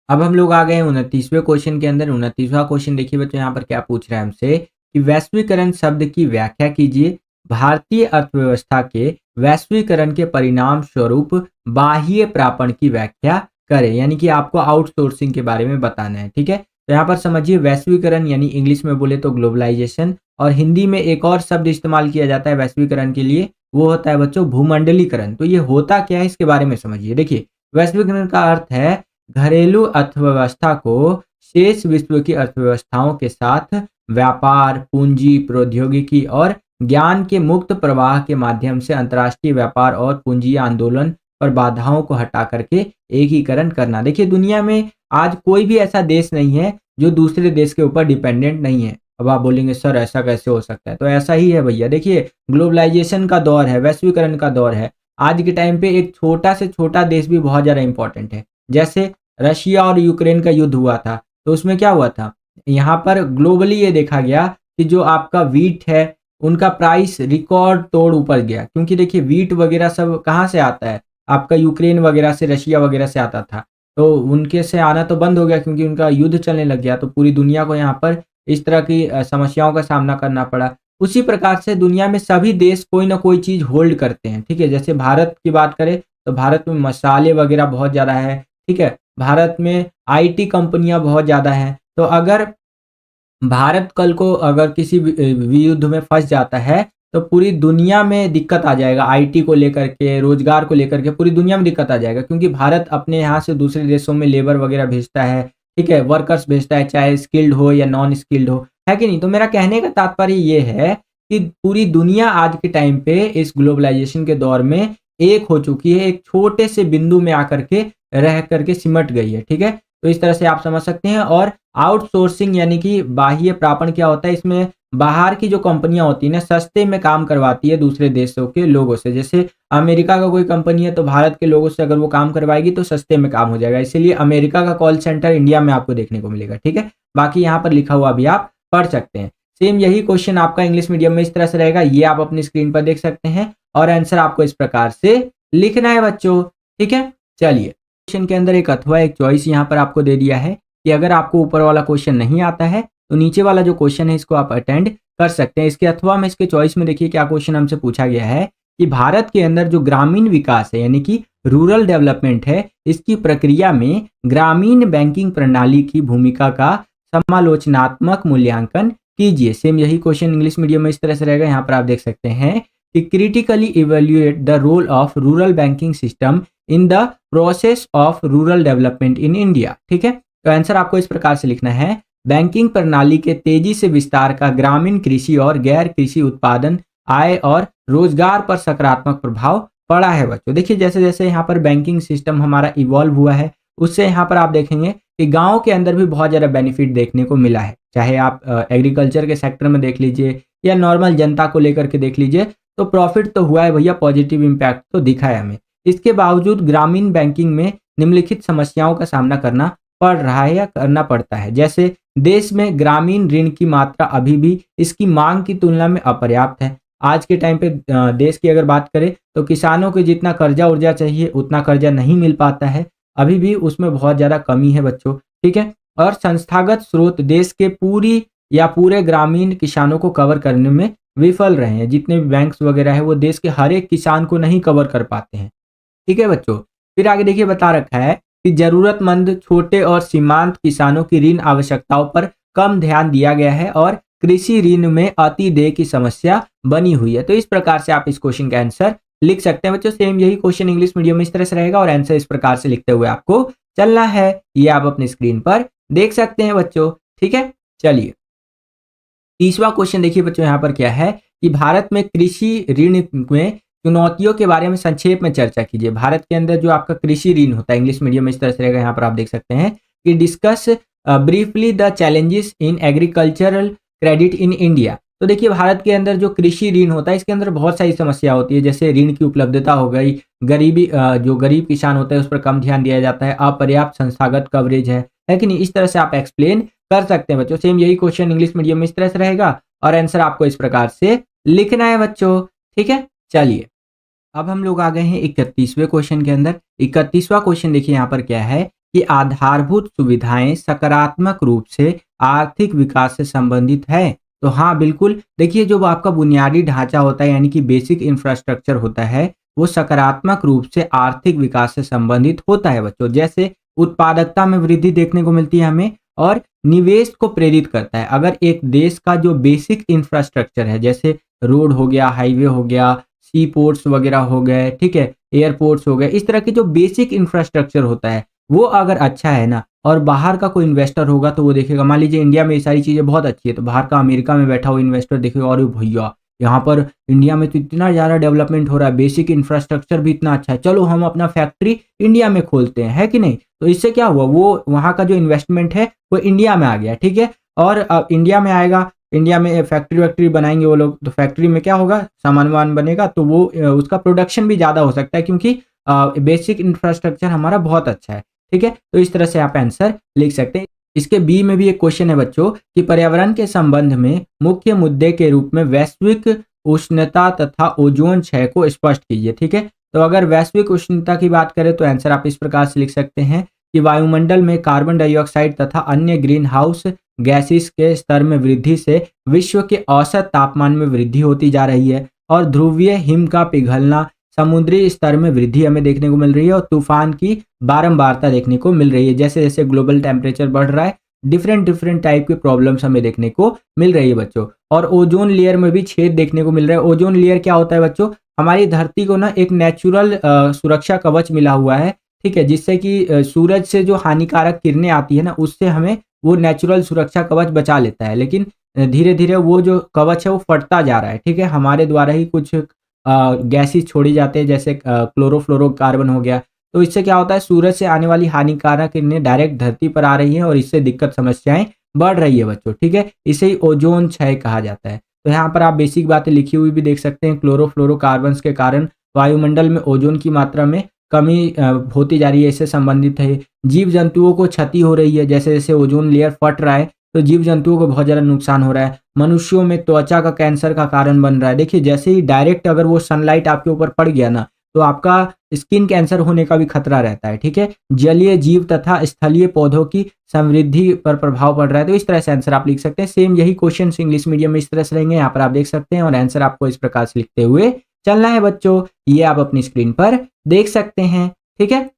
अब हम लोग आ गए 29वें क्वेश्चन के अंदर। 29वां क्वेश्चन देखिए बच्चों, यहाँ पर क्या पूछ रहा है हमसे कि वैश्वीकरण शब्द की व्याख्या कीजिए। भारतीय अर्थव्यवस्था के वैश्वीकरण के परिणाम स्वरूप बाह्य प्रापण की व्याख्या करें, यानी कि आपको आउटसोर्सिंग के बारे में बताना है, ठीक है। तो यहाँ पर समझिए, वैश्वीकरण यानी इंग्लिश में बोले तो ग्लोबलाइजेशन, और हिंदी में एक और शब्द इस्तेमाल किया जाता है वैश्वीकरण के लिए, वो होता है बच्चों भूमंडलीकरण। तो ये होता क्या है इसके बारे में समझिए। देखिए, वैश्वीकरण का अर्थ है घरेलू अर्थव्यवस्था को शेष विश्व की अर्थव्यवस्थाओं के साथ व्यापार, पूंजी, प्रौद्योगिकी और ज्ञान के मुक्त प्रवाह के माध्यम से अंतर्राष्ट्रीय व्यापार और पूंजी आंदोलन पर बाधाओं को हटा करके एकीकरण करना। देखिए, दुनिया में आज कोई भी ऐसा देश नहीं है जो दूसरे देश के ऊपर डिपेंडेंट नहीं है। अब आप बोलेंगे सर ऐसा कैसे हो सकता है, तो ऐसा ही है भैया। देखिए, ग्लोबलाइजेशन का दौर है, वैश्वीकरण का दौर है। आज के टाइम पे एक छोटा से छोटा देश भी बहुत ज़्यादा इंपॉर्टेंट है। जैसे रशिया और यूक्रेन का युद्ध हुआ था, तो उसमें क्या हुआ था, यहाँ पर ग्लोबली ये देखा गया कि जो आपका वीट है उनका प्राइस रिकॉर्ड तोड़ ऊपर गया। क्योंकि देखिए, वीट वगैरह सब कहाँ से आता है, आपका यूक्रेन वगैरह से, रशिया वगैरह से आता था। तो उनके से आना तो बंद हो गया क्योंकि उनका युद्ध चलने लग गया, तो पूरी दुनिया को यहाँ पर इस तरह की समस्याओं का सामना करना पड़ा। उसी प्रकार से दुनिया में सभी देश कोई ना कोई चीज़ होल्ड करते हैं, ठीक है। जैसे भारत की बात करें तो भारत में मसाले वगैरह बहुत ज़्यादा है, ठीक है। भारत में आईटी कंपनियां बहुत ज़्यादा हैं। तो अगर भारत कल को अगर किसी युद्ध में फंस जाता है तो पूरी दुनिया में दिक्कत आ जाएगा, आईटी को लेकर के, रोजगार को लेकर के पूरी दुनिया में दिक्कत आ जाएगा। क्योंकि भारत अपने यहाँ से दूसरे देशों में लेबर वगैरह भेजता है, ठीक है, वर्कर्स भेजता है, चाहे स्किल्ड हो या नॉन स्किल्ड हो, है कि नहीं। तो मेरा कहने का तात्पर्य ये है कि पूरी दुनिया आज के टाइम पे इस ग्लोबलाइजेशन के दौर में एक हो चुकी है, एक छोटे से बिंदु में आकर के रह करके सिमट गई है, ठीक है। तो इस तरह से आप समझ सकते हैं। और आउटसोर्सिंग यानी कि बाह्य प्रापण क्या होता है, इसमें बाहर की जो कंपनियां होती है ना सस्ते में काम करवाती है दूसरे देशों के लोगों से। जैसे अमेरिका का कोई कंपनी है तो भारत के लोगों से अगर वो काम करवाएगी तो सस्ते में काम हो जाएगा, इसीलिए अमेरिका का कॉल सेंटर इंडिया में आपको देखने को मिलेगा। ठीक है, बाकी यहाँ पर लिखा हुआ भी आप पढ़ सकते हैं। सेम यही क्वेश्चन आपका इंग्लिश मीडियम में इस तरह से रहेगा, ये आप अपनी स्क्रीन पर देख सकते हैं और आंसर आपको इस प्रकार से लिखना है बच्चों। ठीक है, चलिए क्वेश्चन के अंदर एक अथवा एक चॉइस यहाँ पर आपको दे दिया है कि अगर आपको ऊपर वाला क्वेश्चन नहीं आता है तो नीचे वाला जो क्वेश्चन है इसको आप अटेंड कर सकते हैं। इसके अथवा में इसके चॉइस में देखिए क्या क्वेश्चन हमसे पूछा गया है कि भारत के अंदर जो ग्रामीण विकास है यानी कि रूरल डेवलपमेंट है, इसकी प्रक्रिया में ग्रामीण बैंकिंग प्रणाली की भूमिका का समालोचनात्मक मूल्यांकन कीजिए। सेम यही क्वेश्चन इंग्लिश मीडियम में इस तरह से रहेगा। यहाँ पर आप देख सकते हैं कि critically evaluate the role of rural banking system in the process of rural development in India. ठीक है, तो आंसर आपको इस प्रकार से लिखना है, बैंकिंग प्रणाली के तेजी से विस्तार का ग्रामीण कृषि और गैर कृषि उत्पादन आय और रोजगार पर सकारात्मक प्रभाव पड़ा है बच्चों। देखिए जैसे जैसे यहाँ पर बैंकिंग सिस्टम हमारा इवॉल्व हुआ है उससे यहाँ पर आप देखेंगे कि गांव के अंदर भी बहुत ज़्यादा बेनिफिट देखने को मिला है। चाहे आप एग्रीकल्चर के सेक्टर में देख लीजिए या नॉर्मल जनता को लेकर के देख लीजिए, तो प्रॉफिट तो हुआ है भैया, पॉजिटिव इम्पैक्ट तो दिखा है हमें। इसके बावजूद ग्रामीण बैंकिंग में निम्नलिखित समस्याओं का सामना करना पड़ रहा है या करना पड़ता है। जैसे देश में ग्रामीण ऋण की मात्रा अभी भी इसकी मांग की तुलना में अपर्याप्त है। आज के टाइम पे देश की अगर बात करें तो किसानों को जितना कर्जा उर्जा चाहिए उतना कर्जा नहीं मिल पाता है, अभी भी उसमें बहुत ज़्यादा कमी है बच्चों। ठीक है, और संस्थागत स्रोत देश के पूरी या पूरे ग्रामीण किसानों को कवर करने में विफल रहे हैं। जितने भी बैंक्स वगैरह है वो देश के हर एक किसान को नहीं कवर कर पाते हैं। ठीक है बच्चों, फिर आगे देखिए बता रखा है कि जरूरतमंद छोटे और सीमांत किसानों की ऋण आवश्यकताओं पर कम ध्यान दिया गया है और कृषि ऋण में अतिदेय की समस्या बनी हुई है। तो इस प्रकार से आप इस क्वेश्चन का आंसर लिख सकते हैं बच्चों। सेम यही क्वेश्चन इंग्लिश मीडियम में इस तरह से रहेगा और आंसर इस प्रकार से लिखते हुए आपको चलना है, ये आप अपनी स्क्रीन पर देख सकते हैं बच्चों। ठीक है, चलिए तीसरा क्वेश्चन देखिए बच्चों, यहाँ पर क्या है कि भारत में कृषि ऋण में चुनौतियों के बारे में संक्षेप में चर्चा कीजिए। भारत के अंदर जो आपका कृषि ऋण होता है इंग्लिश मीडियम में इस तरह से रहेगा, यहाँ पर आप देख सकते हैं कि discuss briefly the challenges in agricultural credit in India. तो देखिए भारत के अंदर जो कृषि ऋण होता है इसके अंदर बहुत सारी समस्या होती है, जैसे ऋण की उपलब्धता हो गई, गरीबी जो गरीब किसान होता है उस पर कम ध्यान दिया जाता है, अपर्याप्त संस्थागत कवरेज है कि नहीं, इस तरह से आप एक्सप्लेन कर सकते हैं बच्चों। सेम यही क्वेश्चन इंग्लिश मीडियम में इस तरह से रहेगा और आंसर आपको इस प्रकार से लिखना है बच्चों। ठीक है, चलिए अब हम लोग आ गए हैं 31वें क्वेश्चन के अंदर। 31वां क्वेश्चन देखिए यहाँ पर क्या है कि आधारभूत सुविधाएं सकारात्मक रूप से आर्थिक विकास से संबंधित है। तो हाँ बिल्कुल, देखिए जो आपका बुनियादी ढांचा होता है यानी कि बेसिक इंफ्रास्ट्रक्चर होता है वो सकारात्मक रूप से आर्थिक विकास से संबंधित होता है बच्चों। जैसे उत्पादकता में वृद्धि देखने को मिलती है हमें और निवेश को प्रेरित करता है। अगर एक देश का जो बेसिक इंफ्रास्ट्रक्चर है जैसे रोड हो गया, हाईवे हो गया, सी पोर्ट्स वगैरह हो गए, ठीक है, एयरपोर्ट्स हो गए, इस तरह के जो बेसिक इंफ्रास्ट्रक्चर होता है वो अगर अच्छा है ना और बाहर का कोई इन्वेस्टर होगा तो वो देखेगा, मान लीजिए इंडिया में ये सारी चीज़ें बहुत अच्छी है तो बाहर का अमेरिका में बैठा हुआ इन्वेस्टर देखेगा और भैया यहाँ पर इंडिया में तो इतना ज़्यादा डेवलपमेंट हो रहा है, बेसिक इंफ्रास्ट्रक्चर भी इतना अच्छा है, चलो हम अपना फैक्ट्री इंडिया में खोलते हैं, है कि नहीं। तो इससे क्या हुआ, वो वहाँ का जो इन्वेस्टमेंट है वो इंडिया में आ गया। ठीक है, और अब इंडिया में आएगा, इंडिया में फैक्ट्री वैक्ट्री बनाएंगे वो लोग, तो फैक्ट्री में क्या होगा, सामान वामान बनेगा तो वो उसका प्रोडक्शन भी ज़्यादा हो सकता है क्योंकि बेसिक इंफ्रास्ट्रक्चर हमारा बहुत अच्छा है। ठीक है, तो इस तरह से आप आंसर लिख सकते हैं। इसके बी में भी एक क्वेश्चन है बच्चों कि पर्यावरण के संबंध में मुख्य मुद्दे के रूप में वैश्विक उष्णता तथा ओजोन क्षय को स्पष्ट कीजिए। ठीक है, तो अगर वैश्विक उष्णता की बात करें तो आंसर आप इस प्रकार से लिख सकते हैं कि वायुमंडल में कार्बन डाइऑक्साइड तथा अन्य ग्रीन हाउस गैसेस के स्तर में वृद्धि से विश्व के औसत तापमान में वृद्धि होती जा रही है और ध्रुवीय हिम का पिघलना, समुद्री स्तर में वृद्धि हमें देखने को मिल रही है और तूफान की बारंबारता देखने को मिल रही है। जैसे जैसे ग्लोबल टेम्परेचर बढ़ रहा है डिफरेंट टाइप की प्रॉब्लम्स हमें देखने को मिल रही है बच्चों। और ओजोन लेयर में भी छेद देखने को मिल रहा है। ओजोन लेयर क्या होता है बच्चों, हमारी धरती को ना एक नेचुरल सुरक्षा कवच मिला हुआ है, ठीक है, जिससे कि सूरज से जो हानिकारक किरणें आती है ना उससे हमें वो नेचुरल सुरक्षा कवच बचा लेता है। लेकिन धीरे धीरे वो जो कवच है वो फटता जा रहा है। ठीक है, हमारे द्वारा ही कुछ गैसेस छोड़ी जाते हैं जैसे क्लोरोफ्लोरोकार्बन हो गया, तो इससे क्या होता है, सूरज से आने वाली हानिकारक किरणें डायरेक्ट धरती पर आ रही है और इससे दिक्कत समस्याएं बढ़ रही है बच्चों, ठीक है। इसे ही ओजोन क्षय कहा जाता है। तो यहाँ पर आप बेसिक बातें लिखी हुई भी देख सकते हैं। क्लोरोफ्लोरोकार्बन्स के कारण वायुमंडल में ओजोन की मात्रा में कमी होती जा रही है, इससे संबंधित है। जीव जंतुओं को क्षति हो रही है, जैसे जैसे ओजोन लेयर फट रहा है तो जीव जंतुओं को बहुत ज़्यादा नुकसान हो रहा है। मनुष्यों में त्वचा का कैंसर का कारण बन रहा है। देखिए जैसे ही डायरेक्ट अगर वो सनलाइट आपके ऊपर पड़ गया ना, तो आपका स्किन कैंसर होने का भी खतरा रहता है, ठीक है। जलीय जीव तथा स्थलीय पौधों की समृद्धि पर प्रभाव पड़ रहा है। तो इस तरह से आंसर आप लिख सकते हैं। सेम यही क्वेश्चन इंग्लिश मीडियम में इस तरह से रहेंगे, यहाँ पर आप देख सकते हैं और आंसर आपको इस प्रकार से लिखते हुए चलना है बच्चों। ये आप अपनी स्क्रीन पर देख सकते हैं, ठीक है।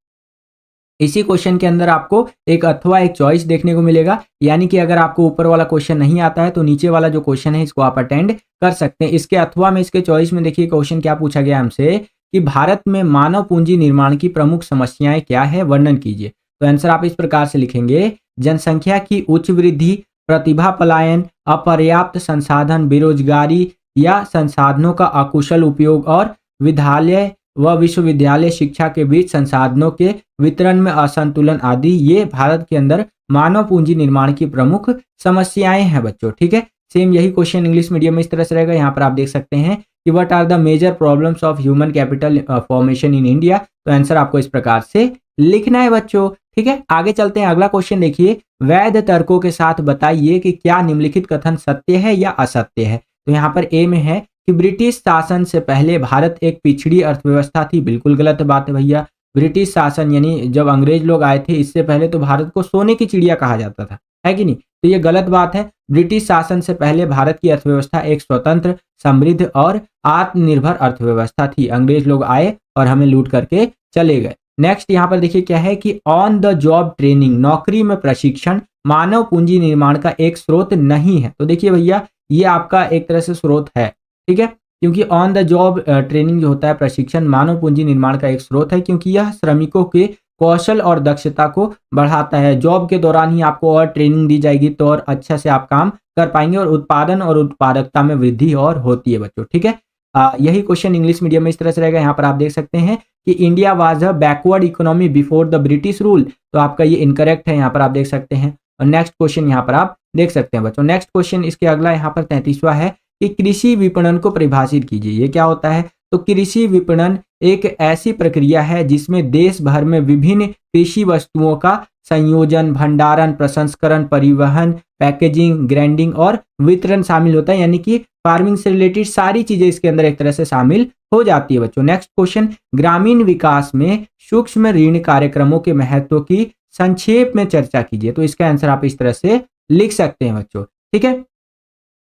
इसी क्वेश्चन के अंदर आपको एक अथवा एक चॉइस देखने को मिलेगा, यानी कि अगर आपको ऊपर वाला क्वेश्चन नहीं आता है तो नीचे वाला जो क्वेश्चन है इसको आप अटेंड कर सकते हैं। इसके अथवा में, इसके चॉइस में देखिए क्वेश्चन क्या पूछा गया हमसे कि भारत में मानव पूंजी निर्माण की प्रमुख समस्याएं क्या है, वर्णन कीजिए। तो आंसर आप इस प्रकार से लिखेंगे, जनसंख्या की उच्च वृद्धि, प्रतिभा पलायन, अपर्याप्त संसाधन, बेरोजगारी या संसाधनों का अकुशल उपयोग और विद्यालय व विश्वविद्यालय शिक्षा के बीच संसाधनों के वितरण में असंतुलन आदि, ये भारत के अंदर मानव पूंजी निर्माण की प्रमुख समस्याएं हैं बच्चों, ठीक है। सेम यही क्वेश्चन इंग्लिश मीडियम में इस तरह से रहेगा। यहाँ पर आप देख सकते हैं कि what are the major problems of human capital formation in India. तो आंसर आपको इस प्रकार से लिखना है बच्चों, ठीक है। आगे चलते हैं, अगला क्वेश्चन देखिए, वैध तर्कों के साथ बताइए कि क्या निम्नलिखित कथन सत्य है या असत्य है। तो यहाँ पर ए में है कि ब्रिटिश शासन से पहले भारत एक पिछड़ी अर्थव्यवस्था थी। बिल्कुल गलत बात है भैया। ब्रिटिश शासन यानी जब अंग्रेज लोग आए थे, इससे पहले तो भारत को सोने की चिड़िया कहा जाता था, है कि नहीं। तो ये गलत बात है। ब्रिटिश शासन से पहले भारत की अर्थव्यवस्था एक स्वतंत्र, समृद्ध और आत्मनिर्भर अर्थव्यवस्था थी। अंग्रेज लोग आए और हमें लूट करके चले गए। नेक्स्ट यहाँ पर देखिए क्या है कि ऑन द जॉब ट्रेनिंग, नौकरी में प्रशिक्षण मानव पूंजी निर्माण का एक स्रोत नहीं है। तो देखिए भैया, ये आपका एक तरह से स्रोत है, ठीक है, क्योंकि ऑन द जॉब ट्रेनिंग जो होता है, प्रशिक्षण, मानव पूंजी निर्माण का एक स्रोत है, क्योंकि यह श्रमिकों के कौशल और दक्षता को बढ़ाता है। जॉब के दौरान ही आपको और ट्रेनिंग दी जाएगी तो और अच्छा से आप काम कर पाएंगे और उत्पादन और उत्पादकता में वृद्धि और होती है बच्चों, ठीक है। यही क्वेश्चन इंग्लिश मीडियम में इस तरह से रहेगा। यहाँ पर आप देख सकते हैं कि India was a backward economy before the British rule. तो आपका ये इनकरेक्ट है, यहाँ पर आप देख सकते हैं। और नेक्स्ट क्वेश्चन यहाँ पर आप देख सकते हैं बच्चों। नेक्स्ट क्वेश्चन इसके अगला यहाँ पर 33वां है कि कृषि विपणन को परिभाषित कीजिए। ये क्या होता है? तो कृषि विपणन एक ऐसी प्रक्रिया है जिसमें देश भर में विभिन्न कृषि वस्तुओं का संयोजन, भंडारण, प्रसंस्करण, परिवहन, पैकेजिंग, ग्राइंडिंग और वितरण शामिल होता है। यानी कि फार्मिंग से रिलेटेड सारी चीजें इसके अंदर एक तरह से शामिल हो जाती है बच्चों। नेक्स्ट क्वेश्चन, ग्रामीण विकास में सूक्ष्म ऋण कार्यक्रमों के महत्व की संक्षेप में चर्चा कीजिए। तो इसका आंसर आप इस तरह से लिख सकते हैं बच्चों, ठीक है।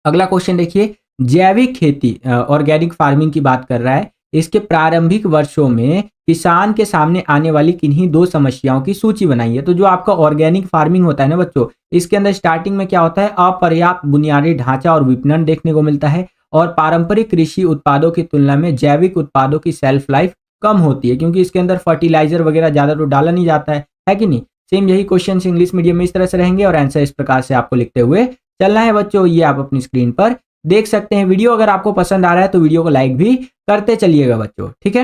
अगला क्वेश्चन देखिए, जैविक खेती, ऑर्गेनिक फार्मिंग की बात कर रहा है। इसके प्रारंभिक वर्षों में किसान के सामने आने वाली किन्हीं दो समस्याओं की सूची बनाइए। तो जो आपका ऑर्गेनिक फार्मिंग होता है ना बच्चों, इसके अंदर स्टार्टिंग में क्या होता है, अपर्याप्त बुनियादी ढांचा और विपणन देखने को मिलता है। और पारंपरिक कृषि उत्पादों की तुलना में जैविक उत्पादों की सेल्फ लाइफ कम होती है, क्योंकि इसके अंदर फर्टिलाइजर वगैरह ज्यादा तो डाला नहीं जाता है कि नहीं। सेम यही क्वेश्चन इंग्लिश मीडियम में इस तरह से रहेंगे और आंसर इस प्रकार से आपको लिखते हुए चलना है बच्चों। ये आप अपनी स्क्रीन पर देख सकते हैं। वीडियो अगर आपको पसंद आ रहा है तो वीडियो को लाइक भी करते चलिएगा बच्चों, ठीक है।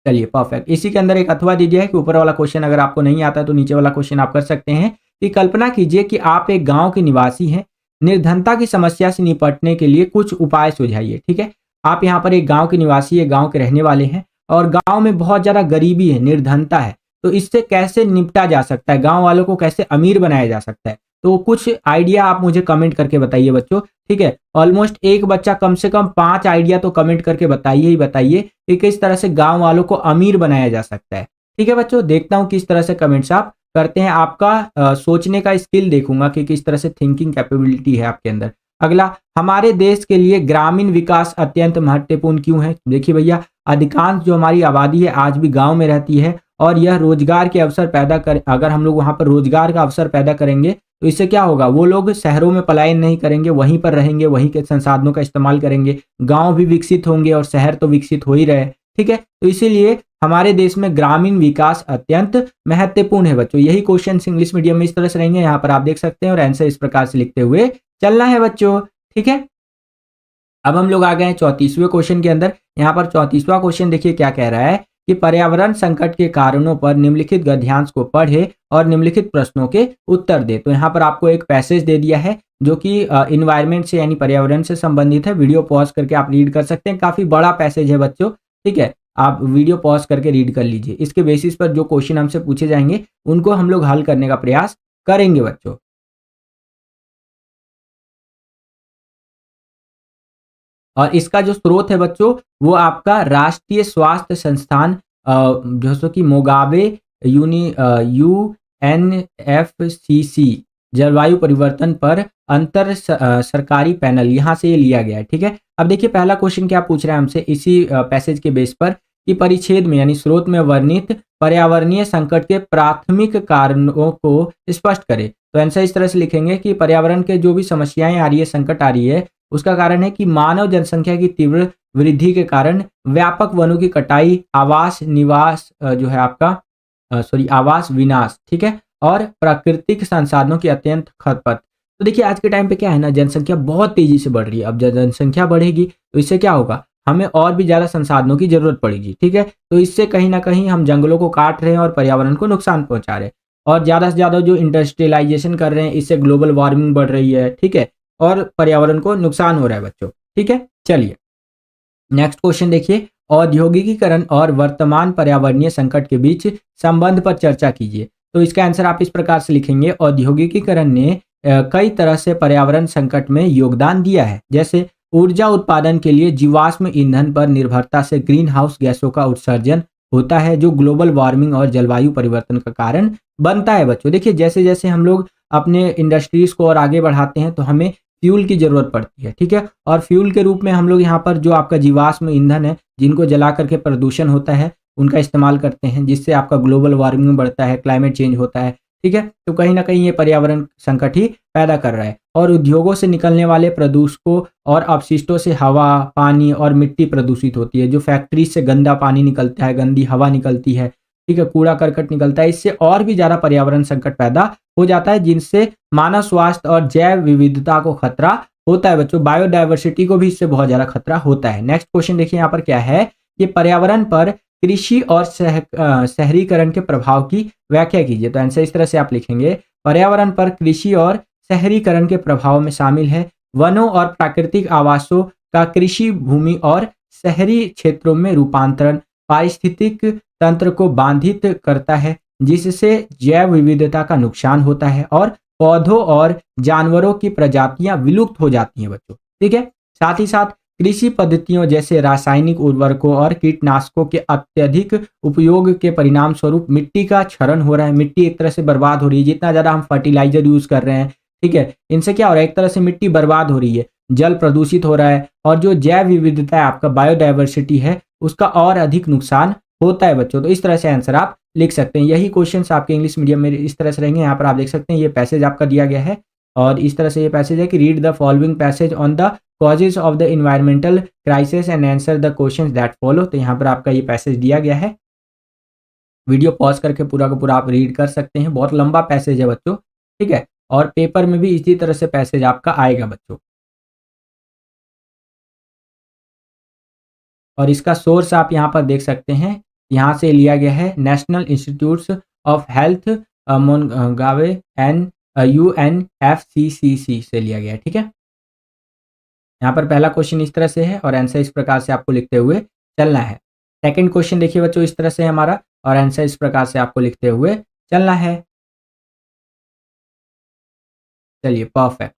चलिए परफेक्ट। इसी के अंदर एक अथवा दीजिए कि ऊपर वाला क्वेश्चन अगर आपको नहीं आता है तो नीचे वाला क्वेश्चन आप कर सकते हैं कि कल्पना कीजिए कि आप एक गांव के निवासी हैं। निर्धनता की समस्या से निपटने के लिए कुछ उपाय सुझाइए, ठीक है। आप यहाँ पर एक गांव के निवासी है, गांव के रहने वाले हैं और गांव में बहुत ज्यादा गरीबी है, निर्धनता है। तो इससे कैसे निपटा जा सकता है, गांव वालों को कैसे अमीर बनाया जा सकता है, तो कुछ आइडिया आप मुझे कमेंट करके बताइए बच्चों, ठीक है। ऑलमोस्ट एक बच्चा कम से कम 5 आइडिया तो कमेंट करके बताइए ही बताइए कि किस तरह से गांव वालों को अमीर बनाया जा सकता है, ठीक है बच्चों। देखता हूं किस तरह से कमेंट्स आप करते हैं। आपका सोचने का स्किल देखूंगा कि किस तरह से थिंकिंग कैपेबिलिटी है आपके अंदर। अगला, हमारे देश के लिए ग्रामीण विकास अत्यंत महत्वपूर्ण क्यों है? देखिए भैया, अधिकांश जो हमारी आबादी है आज भी गांव में रहती है और यह रोजगार के अवसर पैदा कर, अगर हम लोग वहां पर रोजगार का अवसर पैदा करेंगे तो इससे क्या होगा, वो लोग शहरों में पलायन नहीं करेंगे, वहीं पर रहेंगे, वहीं के संसाधनों का इस्तेमाल करेंगे, गांव भी विकसित होंगे और शहर तो विकसित हो ही रहे, ठीक है। तो इसीलिए हमारे देश में ग्रामीण विकास अत्यंत महत्वपूर्ण है बच्चों। यही क्वेश्चन इंग्लिश मीडियम में इस तरह से रहेंगे, यहाँ पर आप देख सकते हैं और आंसर इस प्रकार से लिखते हुए चलना है बच्चों, ठीक है। अब हम लोग आ गए हैं 34वें क्वेश्चन के अंदर। यहाँ पर 34वां क्वेश्चन देखिए क्या कह रहा है कि पर्यावरण संकट के कारणों पर निम्नलिखित गद्यांश को पढ़े और निम्नलिखित प्रश्नों के उत्तर दे। तो यहाँ पर आपको एक पैसेज दे दिया है जो कि इन्वायरमेंट से यानी पर्यावरण से संबंधित है। वीडियो पॉज करके आप रीड कर सकते हैं, काफी बड़ा पैसेज है बच्चों, ठीक है। आप वीडियो पॉज करके रीड कर लीजिए। इसके बेसिस पर जो क्वेश्चन हमसे पूछे जाएंगे उनको हम लोग हल करने का प्रयास करेंगे बच्चों। और इसका जो स्रोत है बच्चों वो आपका राष्ट्रीय स्वास्थ्य संस्थान जैसे कि मोगाबे UNFCC जलवायु परिवर्तन पर अंतर सरकारी पैनल, यहाँ से ये लिया गया है, ठीक है। अब देखिए पहला क्वेश्चन क्या पूछ रहा है हमसे इसी पैसेज के बेस पर कि परिच्छेद में यानी स्रोत में वर्णित पर्यावरणीय संकट के प्राथमिक कारणों को स्पष्ट करें। तो आंसर इस तरह से लिखेंगे कि पर्यावरण के जो भी समस्याएं आ रही है, संकट आ रही है, उसका कारण है कि मानव जनसंख्या की तीव्र वृद्धि के कारण व्यापक वनों की कटाई, आवास निवास जो है आपका आवास विनाश, ठीक है, और प्राकृतिक संसाधनों की अत्यंत खपत। तो देखिए आज के टाइम पे क्या है ना, जनसंख्या बहुत तेजी से बढ़ रही है। अब जब जनसंख्या बढ़ेगी तो इससे क्या होगा, हमें और भी ज्यादा संसाधनों की जरूरत पड़ेगी, ठीक है। तो इससे कहीं ना कहीं हम जंगलों को काट रहे हैं और पर्यावरण को नुकसान पहुंचा रहे हैं। और ज्यादा से ज्यादा जो इंडस्ट्रियलाइजेशन कर रहे हैं इससे ग्लोबल वार्मिंग बढ़ रही है, ठीक है, और पर्यावरण को नुकसान हो रहा है बच्चों, ठीक है। चलिए नेक्स्ट क्वेश्चन देखिए, औद्योगिकीकरण और वर्तमान पर्यावरणीय संकट के बीच संबंध पर चर्चा कीजिए। तो इसका आंसर आप इस प्रकार से लिखेंगे, औद्योगिकीकरण ने कई तरह से पर्यावरण संकट में योगदान दिया है। जैसे ऊर्जा उत्पादन के लिए जीवाश्म ईंधन पर निर्भरता से ग्रीन हाउस गैसों का उत्सर्जन होता है जो ग्लोबल वार्मिंग और जलवायु परिवर्तन का कारण बनता है बच्चों। देखिए जैसे जैसे हम लोग अपने इंडस्ट्रीज को और आगे बढ़ाते हैं तो हमें फ्यूल की जरूरत पड़ती है, ठीक है। और फ्यूल के रूप में हम लोग यहाँ पर जो आपका जीवाश्म ईंधन है जिनको जला करके प्रदूषण होता है उनका इस्तेमाल करते हैं, जिससे आपका ग्लोबल वार्मिंग बढ़ता है, क्लाइमेट चेंज होता है, ठीक है। तो कहीं ना कहीं ये पर्यावरण संकट ही पैदा कर रहा है। और उद्योगों से निकलने वाले प्रदूषकों और अपशिष्टों से हवा, पानी और मिट्टी प्रदूषित होती है। जो फैक्ट्री से गंदा पानी निकलता है, गंदी हवा निकलती है, ठीक है, कूड़ा करकट निकलता है, इससे और भी ज्यादा पर्यावरण संकट पैदा हो जाता है, जिनसे मानव स्वास्थ्य और जैव विविधता को खतरा होता है बच्चों। बायोडायवर्सिटी को भी इससे बहुत ज्यादा खतरा होता है। नेक्स्ट क्वेश्चन देखिए यहाँ पर क्या है कि पर्यावरण पर कृषि और शहरीकरण के प्रभाव की व्याख्या कीजिए। तो आंसर इस तरह से आप लिखेंगे, पर्यावरण पर कृषि और शहरीकरण के प्रभाव में शामिल है वनों और प्राकृतिक आवासों का कृषि भूमि और शहरी क्षेत्रों में रूपांतरण पारिस्थितिक तंत्र को बाधित करता है, जिससे जैव विविधता का नुकसान होता है और पौधों और जानवरों की प्रजातियां विलुप्त हो जाती हैं बच्चों, ठीक है। साथ ही साथ कृषि पद्धतियों जैसे रासायनिक उर्वरकों और कीटनाशकों के अत्यधिक उपयोग के परिणाम स्वरूप मिट्टी का क्षरण हो रहा है। मिट्टी एक तरह से बर्बाद हो रही है, जितना ज्यादा हम फर्टिलाइजर यूज कर रहे हैं, ठीक है, इनसे क्या हो रहा है, एक तरह से मिट्टी बर्बाद हो रही है, जल प्रदूषित हो रहा है और जो जैव विविधता है आपका बायोडायवर्सिटी है उसका और अधिक नुकसान होता है बच्चों। तो इस तरह से आंसर आप लिख सकते हैं। यही क्वेश्चंस आपके इंग्लिश मीडियम में इस तरह से रहेंगे। यहाँ पर आप देख सकते हैं ये पैसेज आपका दिया गया है और इस तरह से ये पैसेज है कि read the following passage on the causes of the environmental crisis and answer the questions that follow. तो यहाँ पर आपका ये पैसेज दिया गया है, वीडियो पॉज करके पूरा का पूरा आप रीड कर सकते हैं। बहुत लंबा पैसेज है बच्चों, ठीक है, और पेपर में भी इसी तरह से पैसेज आपका आएगा बच्चों। और इसका सोर्स आप यहाँ पर देख सकते हैं, यहाँ से लिया गया है national institutes of health Mongabay and UNFCCC से लिया गया है, ठीक है। यहाँ पर पहला क्वेश्चन इस तरह से है और आंसर इस प्रकार से आपको लिखते हुए चलना है। सेकंड क्वेश्चन देखिए बच्चों इस तरह से है हमारा और आंसर इस प्रकार से आपको लिखते हुए चलना है। चलिए परफेक्ट।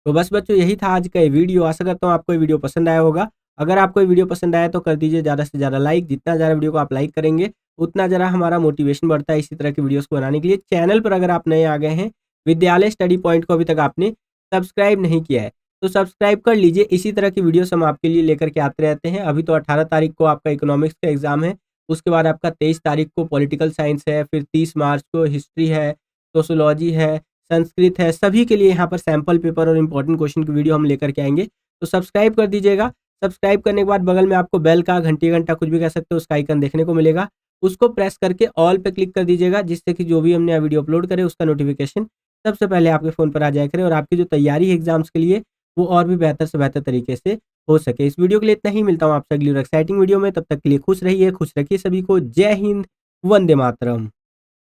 तो बस बच्चों यही था आज का ये वीडियो। आशा करता हूँ आपको ये वीडियो पसंद आया होगा। अगर आपको ये वीडियो पसंद आया तो कर दीजिए ज़्यादा से ज़्यादा लाइक। जितना ज़्यादा वीडियो को आप लाइक करेंगे उतना ज़रा हमारा मोटिवेशन बढ़ता है इसी तरह की वीडियोस को बनाने के लिए। चैनल पर अगर आप नए आ गए हैं, विद्यालय स्टडी पॉइंट को अभी तक आपने सब्सक्राइब नहीं किया है तो सब्सक्राइब कर लीजिए। इसी तरह की वीडियोस हम आपके लिए लेकर के आते रहते हैं। अभी तो 18 तारीख को आपका इकोनॉमिक्स का एग्जाम है, उसके बाद आपका 23 तारीख को पॉलिटिकल साइंस है, फिर 30 मार्च को हिस्ट्री है, सोशोलॉजी है, संस्कृत है। सभी के लिए यहाँ पर सैंपल पेपर और इंपॉर्टेंट क्वेश्चन की वीडियो हम लेकर के आएंगे, तो सब्सक्राइब कर दीजिएगा। सब्सक्राइब करने के बाद बगल में आपको बेल का, घंटी घंटा कुछ भी कह सकते हो, उसका आइकन देखने को मिलेगा। उसको प्रेस करके ऑल पे क्लिक कर दीजिएगा, जिससे कि जो भी हमने वीडियो अपलोड करे उसका नोटिफिकेशन सबसे पहले आपके फ़ोन पर आ जाया करे और आपकी जो तैयारी है एग्जाम्स के लिए वो और भी बेहतर से बेहतर तरीके से हो सके। इस वीडियो के लिए इतना ही, मिलता हूँ आपसे अगली और एक्साइटिंग वीडियो में। तब तक के लिए खुश रहिए, खुश रखिए सभी को। जय हिंद, वंदे मातरम।